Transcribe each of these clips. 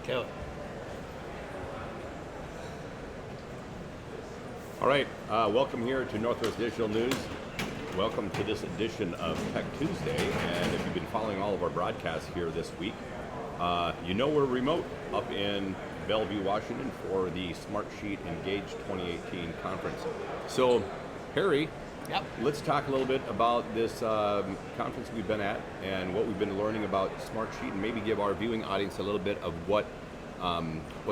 Do it. All right, welcome here to Northwest Digital News. Welcome to this edition of Tech Tuesday, and if you've been following all of our broadcasts here this week, you know we're remote up in Bellevue, Washington for the Smartsheet Engage 2018 conference. So, Harry, Yep. let's talk a little bit about this conference we've been at and what we've been learning about Smartsheet, and maybe give our viewing audience a little bit of what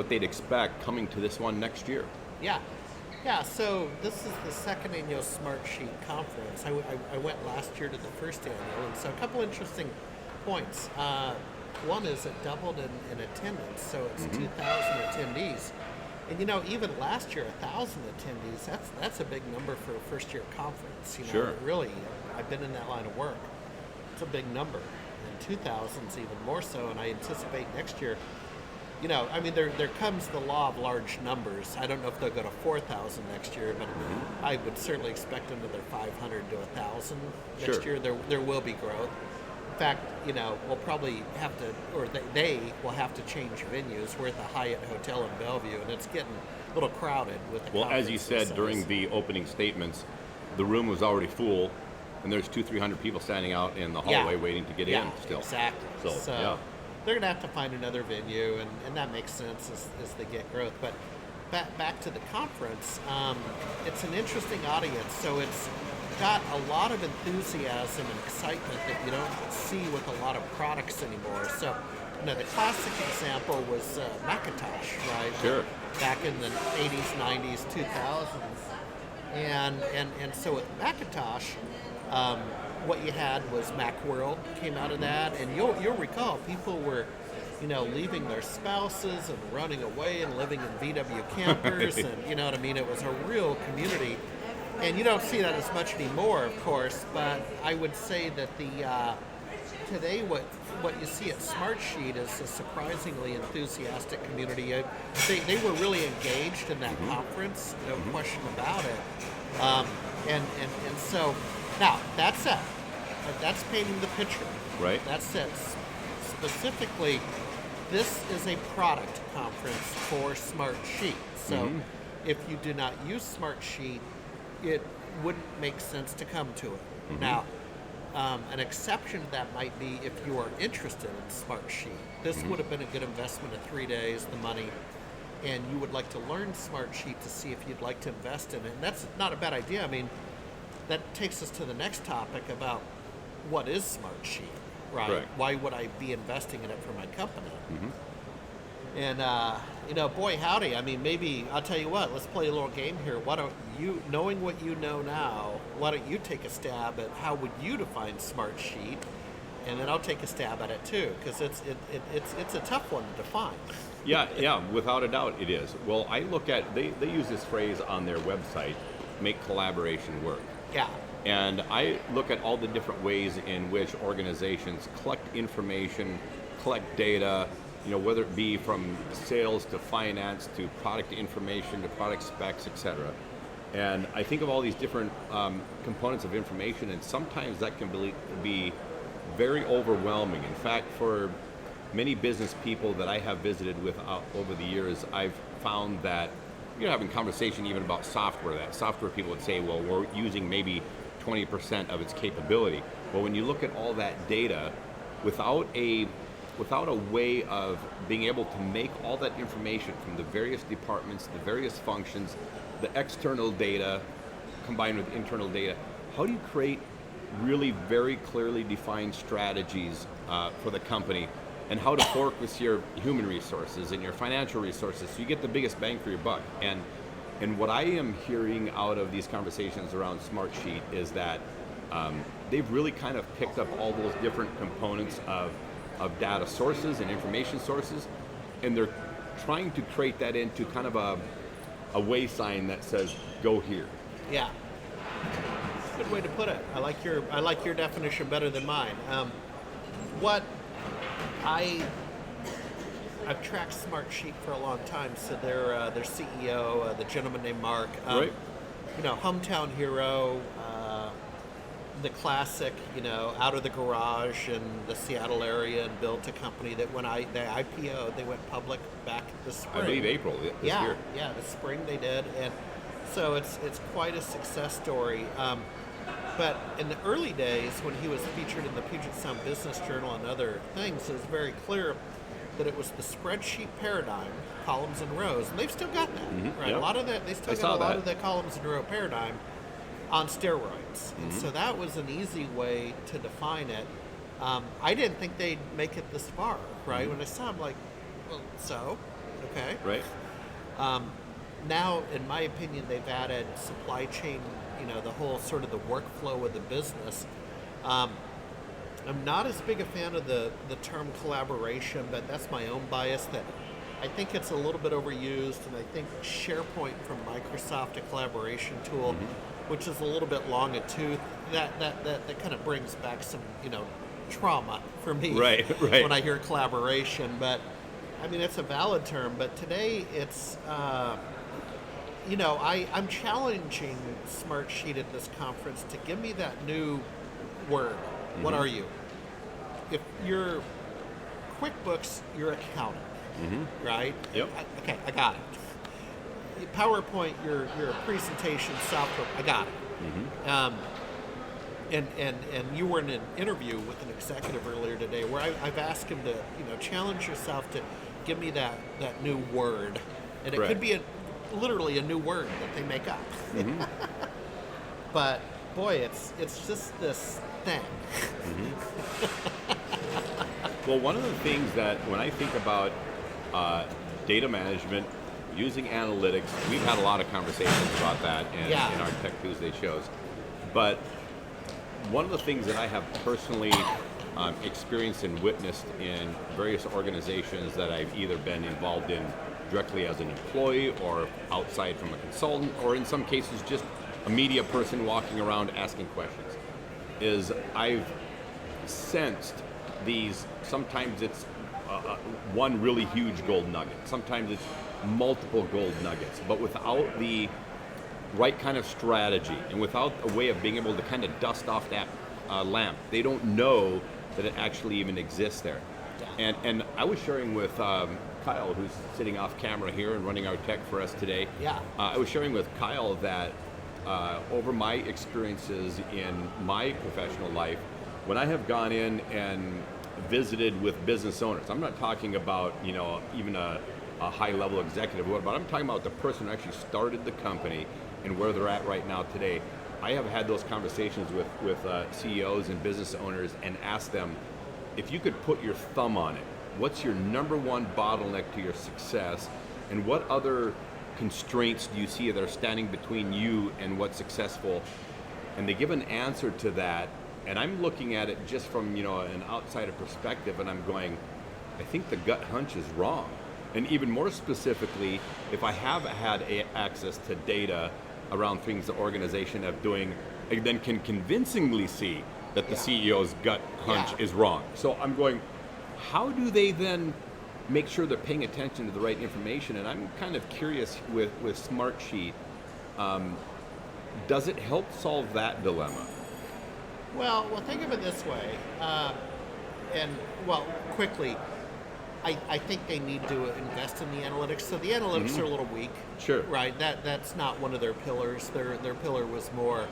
they'd expect coming to this one next year. Yeah, so this is the second annual Smartsheet conference. I went last year to the first annual, and so a couple interesting points. One is it doubled in attendance, so it's 2,000 attendees. And even last year, 1,000 attendees, that's a big number for a first year conference. Sure. Really, I've been in that line of work. It's a big number. And 2,000 is even more so, and I anticipate next year, there comes the law of large numbers. I don't know if they'll go to 4,000 next year, but I would certainly expect another 500 to 1,000 next Sure. year. There will be growth. In fact, we'll probably have to, or they will have to change venues. We're at the Hyatt Hotel in Bellevue, and it's getting a little crowded with the Well, as you conference said during the opening statements, the room was already full, and there's 200-300 people standing out in the hallway waiting to get in still. Exactly. So, yeah. They're going to have to find another venue, and that makes sense as they get growth. But back to the conference, it's an interesting audience. So it's got a lot of enthusiasm and excitement that you don't see with a lot of products anymore. So, the classic example was Macintosh, right? Sure. Back in the 80s, 90s, 2000s. And so with Macintosh, what you had was Macworld came out of that, and you'll recall people were, leaving their spouses and running away and living in VW campers, and it was a real community, and you don't see that as much anymore, of course. But I would say that today what you see at Smartsheet is a surprisingly enthusiastic community. They were really engaged in that conference, no question about it, and so now that's it. That's painting the picture. Right. That's it. Specifically, this is a product conference for Smartsheet. So if you do not use Smartsheet, it wouldn't make sense to come to it. Now, an exception to that might be if you are interested in Smartsheet. This would have been a good investment of 3 days, the money, and you would like to learn Smartsheet to see if you'd like to invest in it. And that's not a bad idea. I mean, that takes us to the next topic about what is Smartsheet, right? Correct. Why would I be investing in it for my company? And, boy, howdy. I mean, maybe, I'll tell you what, let's play a little game here. Why don't you, knowing what you know now, why don't you take a stab at how would you define Smartsheet? And then I'll take a stab at it too, because it's a tough one to define. Yeah, without a doubt it is. Well, I look at, they use this phrase on their website, make collaboration work. Yeah. And I look at all the different ways in which organizations collect information, collect data, whether it be from sales to finance to product information to product specs, etc. And I think of all these different components of information, and sometimes that can be very overwhelming. In fact, for many business people that I have visited with over the years, I've found that you're having conversation even about software. That software people would say, well, we're using maybe 20% of its capability. Well, when you look at all that data, without a way of being able to make all that information from the various departments, the various functions, the external data combined with internal data, how do you create really very clearly defined strategies for the company, and how to focus your human resources and your financial resources so you get the biggest bang for your buck? And what I am hearing out of these conversations around Smartsheet is that they've really kind of picked up all those different components of data sources and information sources, and they're trying to create that into kind of a way sign that says, go here. Yeah. Good way to put it. I like your definition better than mine. I've tracked Smartsheet for a long time. So their CEO, the gentleman named Mark, Right. Hometown hero, the classic, out of the garage in the Seattle area and built a company that when they IPO'd, they went public back this spring. I believe April this year. Yeah, this spring they did, and so it's quite a success story. But in the early days, when he was featured in the Puget Sound Business Journal and other things, it was very clear that it was the spreadsheet paradigm, columns and rows, and they've still got that, right? Yep. A lot of that, they still got a lot of the columns and row paradigm on steroids. And so that was an easy way to define it. I didn't think they'd make it this far, right? When I saw them, like, well, so, okay. Right. Now, in my opinion, they've added supply chain, the whole sort of the workflow of the business. I'm not as big a fan of the term collaboration, but that's my own bias that I think it's a little bit overused, and I think SharePoint from Microsoft, a collaboration tool, which is a little bit long a tooth, that kind of brings back some, trauma for me right. when I hear collaboration. But, I mean, it's a valid term, but today it's, I'm challenging Smartsheet at this conference to give me that new word. What are you? If you're QuickBooks, you're accountant, right? Yep. I got it. PowerPoint, you're a presentation software. I got it. And you were in an interview with an executive earlier today where I've asked him to challenge yourself to give me that new word, and it could be literally a new word that they make up. But boy, it's just this thing. Well, one of the things that when I think about data management, using analytics, we've had a lot of conversations about that in our Tech Tuesday shows. But one of the things that I have personally experienced and witnessed in various organizations that I've either been involved in directly as an employee or outside from a consultant, or in some cases just a media person walking around asking questions, is I've sensed these, sometimes it's one really huge gold nugget, sometimes it's multiple gold nuggets, but without the right kind of strategy and without a way of being able to kind of dust off that lamp, they don't know that it actually even exists there. And I was sharing with Kyle, who's sitting off camera here and running our tech for us today. I was sharing with Kyle that over my experiences in my professional life, when I have gone in and visited with business owners, I'm not talking about even a high-level executive, but I'm talking about the person who actually started the company and where they're at right now today. I have had those conversations with CEOs and business owners and asked them, if you could put your thumb on it, what's your number one bottleneck to your success, and what other constraints do you see that are standing between you and what's successful? And they give an answer to that, and I'm looking at it just from an outsider perspective, and I'm going, I think the gut hunch is wrong. And even more specifically, if I have had access to data around things the organization are doing, I then can convincingly see that the CEO's gut hunch is wrong. So I'm going, how do they then make sure they're paying attention to the right information? And I'm kind of curious with Smartsheet, does it help solve that dilemma? Well, think of it this way, quickly, I think they need to invest in the analytics. So the analytics are a little weak. Sure. Right. That's not one of their pillars. Their pillar was more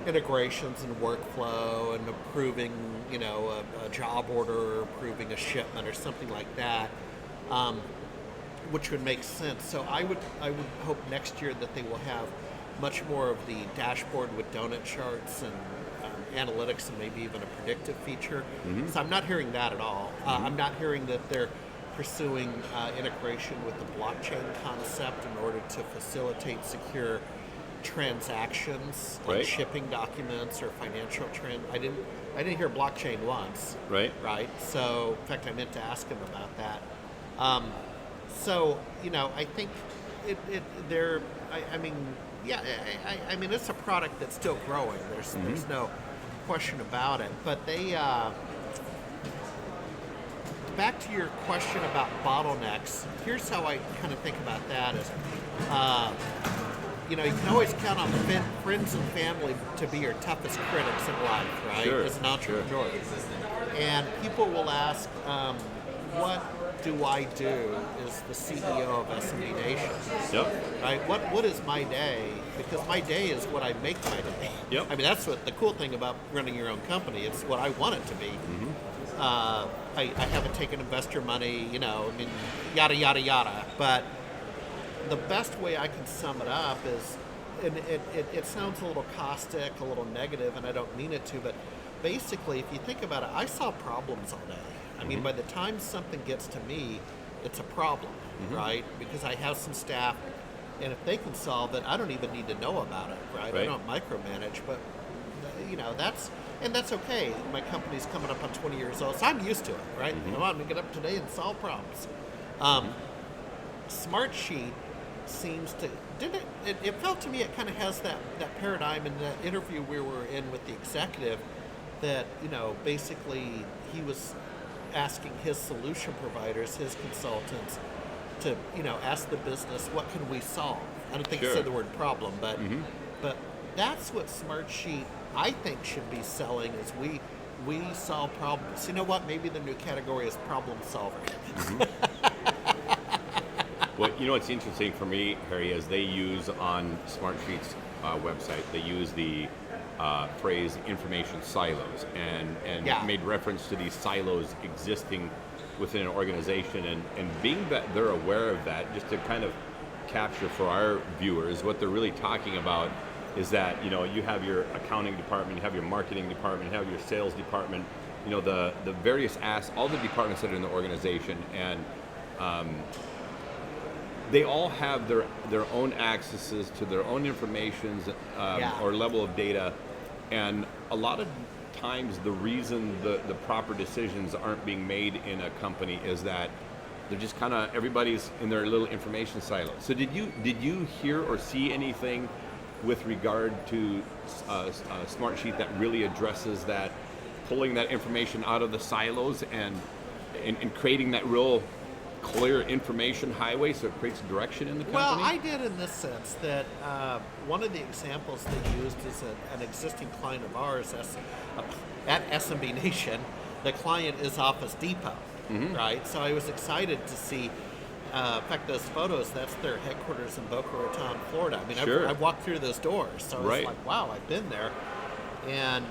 integrations and workflow and approving, a job order or approving a shipment or something like that, which would make sense. So I would hope next year that they will have much more of the dashboard with donut charts and analytics and maybe even a predictive feature. So I'm not hearing that at all. I'm not hearing that they're pursuing integration with the blockchain concept in order to facilitate secure transactions, like shipping documents or financial I didn't hear blockchain once. Right. So in fact, I meant to ask him about that. I think I mean it's a product that's still growing. There's no question about it. But they back to your question about bottlenecks. Here's how I kind of think about that: is you know, you can always count on friends and family to be your toughest critics in life, right? Sure, As an entrepreneur. And people will ask, what do I do as the CEO of SMB Nation? Yep. Right? What is my day? Because my day is what I make my day. Yep. I mean, that's what the cool thing about running your own company. It's what I want it to be. I haven't taken investor money, you know, I mean, yada, yada, yada. But the best way I can sum it up is, and it sounds a little caustic, a little negative, and I don't mean it to, but basically, if you think about it, I solve problems all day. I mean, by the time something gets to me, it's a problem, right? Because I have some staff, and if they can solve it, I don't even need to know about it, right? I don't micromanage, but, you know, that's okay. My company's coming up on 20 years old, so I'm used to it, right? I'm going to get up today and solve problems. Smartsheet seems to, it felt to me it kind of has that paradigm in the interview we were in with the executive that, you know, basically he was asking his solution providers, his consultants, to, you know, ask the business, what can we solve? I don't think he said the word problem, but that's what Smartsheet, I think, should be selling, is we solve problems. You know what? Maybe the new category is problem solver. Well, you know what's interesting for me, Harry, is they use on Smartsheet's website, they use the phrase information silos, and made reference to these silos existing within an organization, and being that they're aware of that, just to kind of capture for our viewers what they're really talking about is that, you know, you have your accounting department, you have your marketing department, you have your sales department, you know, the various all the departments that are in the organization, and they all have their own accesses to their own information or level of data, and a lot of times the reason the proper decisions aren't being made in a company is that they're just kind of, everybody's in their little information silo. So did you hear or see anything with regard to Smartsheet that really addresses that, pulling that information out of the silos and creating that real clear information highway so it creates direction in the company? Well, I did, in this sense that one of the examples they used is an existing client of ours at SMB Nation. The client is Office Depot, right? So I was excited to see, in fact, those photos, that's their headquarters in Boca Raton, Florida. I mean, I've walked through those doors, so I was like, wow, I've been there. And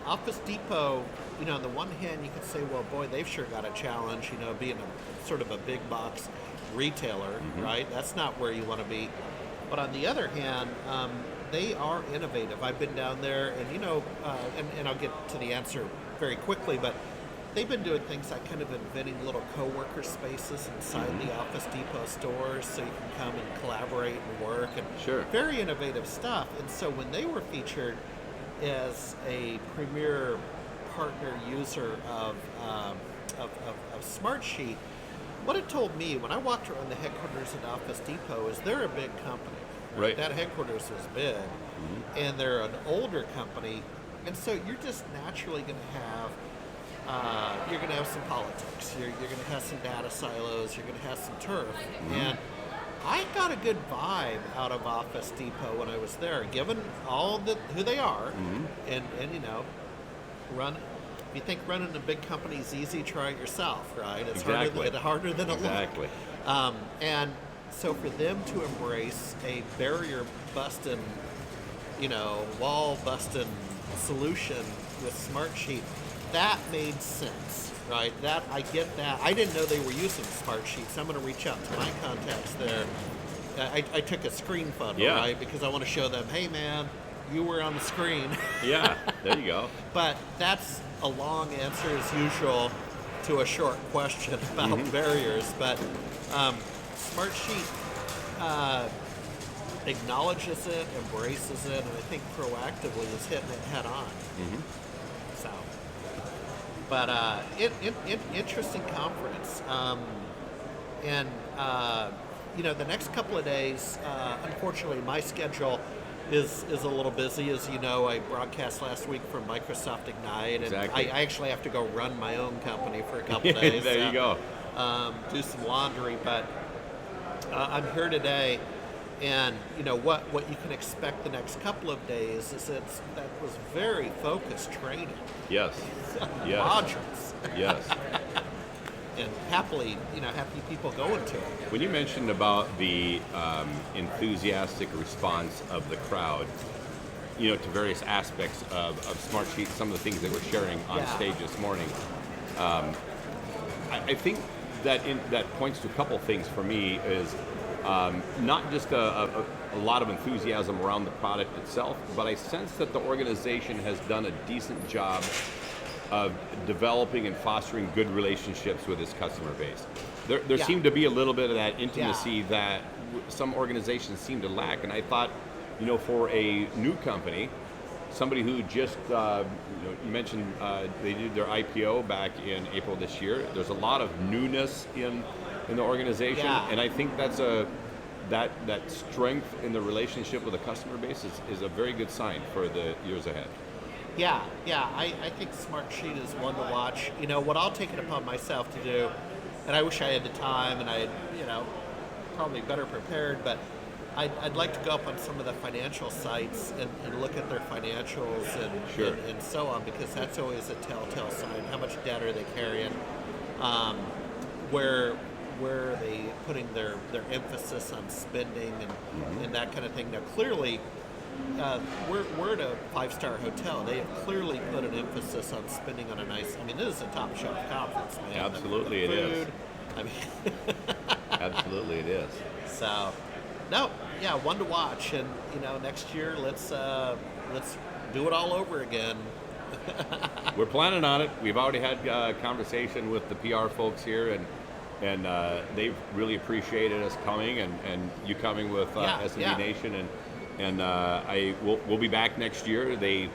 Office Depot, you know, on the one hand, you could say, well, boy, they've sure got a challenge, you know, being a sort of a big box retailer, right? That's not where you want to be. But on the other hand, they are innovative. I've been down there, and, you know, and I'll get to the answer very quickly, but they've been doing things like kind of inventing little co-worker spaces inside the Office Depot stores so you can come and collaborate and work, and very innovative stuff. And so when they were featured as a premier partner user of Smartsheet, what it told me when I walked around the headquarters at Office Depot is they're a big company. Right? That headquarters is big, and they're an older company, and so you're just naturally going to have you're going to have some politics. You're going to have some data silos. You're going to have some turf, and I got a good vibe out of Office Depot when I was there, given all who they are, and you know, if you think running a big company is easy, try it yourself, right? It's harder than it looks. And so for them to embrace a barrier-busting, you know, wall-busting solution with Smartsheet, that made sense, right? That, I get that. I didn't know they were using Smartsheet, so I'm going to reach out to my contacts there. I took a screen photo, right? Because I want to show them, hey, man, you were on the screen. Yeah, there you go. But that's a long answer, as usual, to a short question about barriers. But Smartsheet acknowledges it, embraces it, and I think proactively is hitting it head on. So, but interesting conference, and you know, the next couple of days, unfortunately, my schedule is a little busy. As you know, I broadcast last week from Microsoft Ignite, and I actually have to go run my own company for a couple of days. There you go. Do some laundry, but I'm here today, And what you can expect the next couple of days is that was very focused training. Yes. Yes. Modules. Yes. And happy people going to it. When you mentioned about the enthusiastic response of the crowd, to various aspects of Smartsheet, some of the things that we're sharing on stage this morning, I think that points to a couple things for me. Is not just a lot of enthusiasm around the product itself, but I sense that the organization has done a decent job of developing and fostering good relationships with its customer base. There seemed to be a little bit of that intimacy that some organizations seem to lack, and I thought, for a new company, somebody who just, you mentioned they did their IPO back in April this year. There's a lot of newness in the organization, and I think that's that strength in the relationship with the customer base is a very good sign for the years ahead. I think Smartsheet is one to watch. What I'll take it upon myself to do, and I wish I had the time and I had, probably better prepared, but I'd like to go up on some of the financial sites and look at their financials and so on, because that's always a telltale sign. How much debt are they carrying? Where are they putting their emphasis on spending and that kind of thing? Now, clearly, we're at a 5-star hotel. They have clearly put an emphasis on spending on a nice. I mean, this is a top shelf conference, man. Absolutely, the food, it is. I mean, Absolutely, it is. So, one to watch, and next year let's do it all over again. We're planning on it. We've already had a conversation with the PR folks here, and they've really appreciated us coming and you coming with SMB Nation, and we'll be back next year. They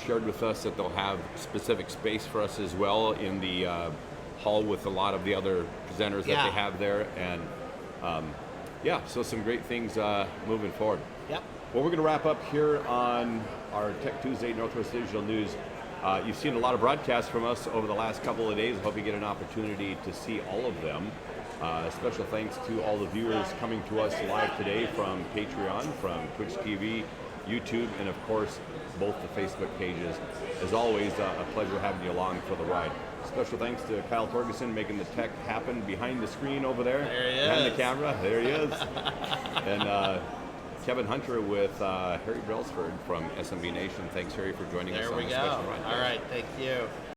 shared with us that they'll have specific space for us as well in the hall with a lot of the other presenters that they have there, and so some great things moving forward. Yep. Well, we're going to wrap up here on our Tech Tuesday Northwest Digital News. You've seen a lot of broadcasts from us over the last couple of days. I hope you get an opportunity to see all of them. Special thanks to all the viewers coming to us live today from Patreon, from Twitch TV, YouTube, and of course, both the Facebook pages. As always, a pleasure having you along for the ride. Special thanks to Kyle Torgerson making the tech happen behind the screen over there. There he behind is. the camera. There he is. And Kevin Hunter with Harry Brelsford from SMB Nation. Thanks, Harry, for joining us on this special ride. All right, thank you.